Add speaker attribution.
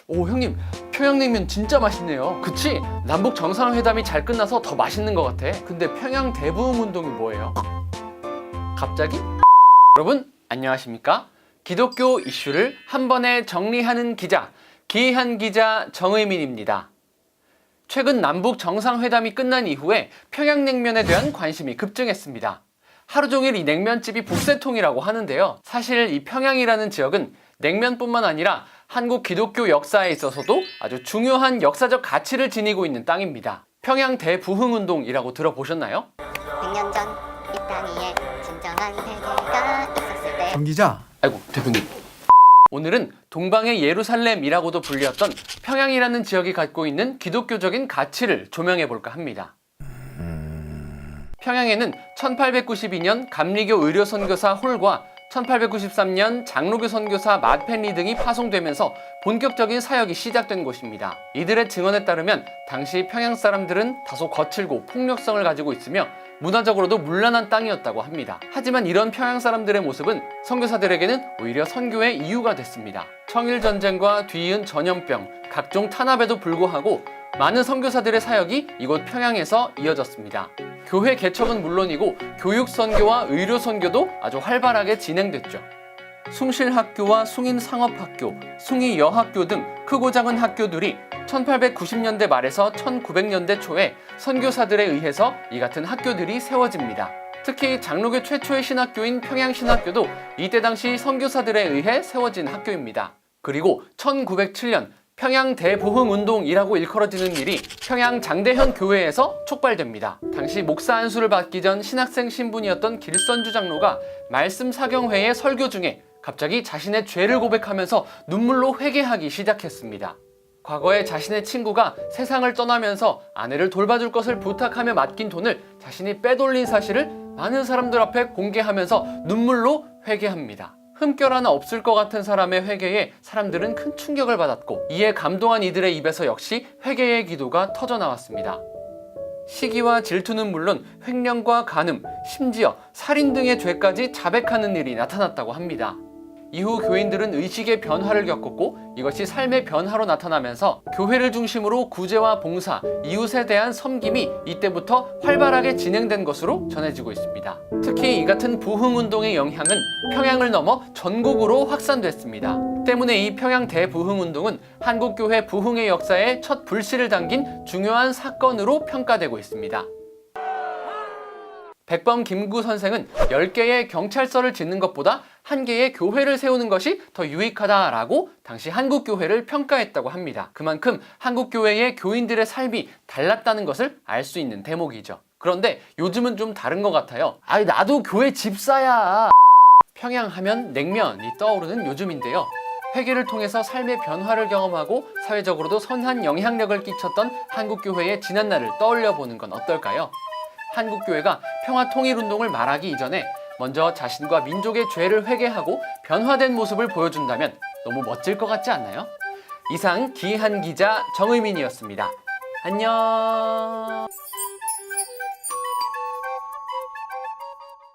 Speaker 1: 오 형님, 평양냉면 진짜 맛있네요. 그치? 남북 정상회담이 잘 끝나서 더 맛있는 것 같아. 근데 평양 대부흥운동이 뭐예요? 갑자기? 여러분 안녕하십니까? 기독교 이슈를 한 번에 정리하는 기자, 기이한 기자 정의민입니다. 최근 남북 정상회담이 끝난 이후에 평양냉면에 대한 관심이 급증했습니다. 하루 종일 이 냉면집이 북새통이라고 하는데요. 사실 이 평양이라는 지역은 냉면뿐만 아니라 한국 기독교 역사에 있어서도 아주 중요한 역사적 가치를 지니고 있는 땅입니다. 평양 대부흥운동이라고 들어보셨나요?
Speaker 2: 100년 전 이 땅 위에 진정한 세계가 있었을 때.
Speaker 3: 정 기자.
Speaker 1: 아이고 대표님. 오늘은 동방의 예루살렘이라고도 불렸던 평양이라는 지역이 갖고 있는 기독교적인 가치를 조명해 볼까 합니다. 평양에는 1892년 감리교 의료선교사 홀과 1893년 장로교 선교사 맏펜리 등이 파송되면서 본격적인 사역이 시작된 곳입니다. 이들의 증언에 따르면 당시 평양 사람들은 다소 거칠고 폭력성을 가지고 있으며 문화적으로도 문란한 땅이었다고 합니다. 하지만 이런 평양 사람들의 모습은 선교사들에게는 오히려 선교의 이유가 됐습니다. 청일전쟁과 뒤이은 전염병, 각종 탄압에도 불구하고 많은 선교사들의 사역이 이곳 평양에서 이어졌습니다. 교회 개척은 물론이고 교육 선교와 의료 선교도 아주 활발하게 진행됐죠. 숭실학교와 숭인상업학교, 숭이여학교 등 크고 작은 학교들이 1890년대 말에서 1900년대 초에 선교사들에 의해서 이 같은 학교들이 세워집니다. 특히 장로교 최초의 신학교인 평양신학교도 이때 당시 선교사들에 의해 세워진 학교입니다. 그리고 1907년 평양 대부흥운동이라고 일컬어지는 일이 평양 장대현 교회에서 촉발됩니다. 당시 목사 안수를 받기 전 신학생 신분이었던 길선주 장로가 말씀 사경회의 설교 중에 갑자기 자신의 죄를 고백하면서 눈물로 회개하기 시작했습니다. 과거에 자신의 친구가 세상을 떠나면서 아내를 돌봐줄 것을 부탁하며 맡긴 돈을 자신이 빼돌린 사실을 많은 사람들 앞에 공개하면서 눈물로 회개합니다. 흠결 하나 없을 것 같은 사람의 회개에 사람들은 큰 충격을 받았고, 이에 감동한 이들의 입에서 역시 회개의 기도가 터져나왔습니다. 시기와 질투는 물론 횡령과 간음, 심지어 살인 등의 죄까지 자백하는 일이 나타났다고 합니다. 이후 교인들은 의식의 변화를 겪었고, 이것이 삶의 변화로 나타나면서 교회를 중심으로 구제와 봉사, 이웃에 대한 섬김이 이때부터 활발하게 진행된 것으로 전해지고 있습니다. 특히 이 같은 부흥운동의 영향은 평양을 넘어 전국으로 확산됐습니다. 때문에 이 평양 대부흥운동은 한국교회 부흥의 역사에 첫 불씨를 당긴 중요한 사건으로 평가되고 있습니다. 백범 김구 선생은 10개의 경찰서를 짓는 것보다 1개의 교회를 세우는 것이 더 유익하다라고 당시 한국교회를 평가했다고 합니다. 그만큼 한국교회의 교인들의 삶이 달랐다는 것을 알 수 있는 대목이죠. 그런데 요즘은 좀 다른 것 같아요. 아이 나도 교회 집사야. 평양하면 냉면이 떠오르는 요즘인데요. 회개를 통해서 삶의 변화를 경험하고 사회적으로도 선한 영향력을 끼쳤던 한국교회의 지난날을 떠올려 보는 건 어떨까요? 한국교회가 평화통일운동을 말하기 이전에 먼저 자신과 민족의 죄를 회개하고 변화된 모습을 보여준다면 너무 멋질 것 같지 않나요? 이상 기이한 기자 정의민이었습니다. 안녕.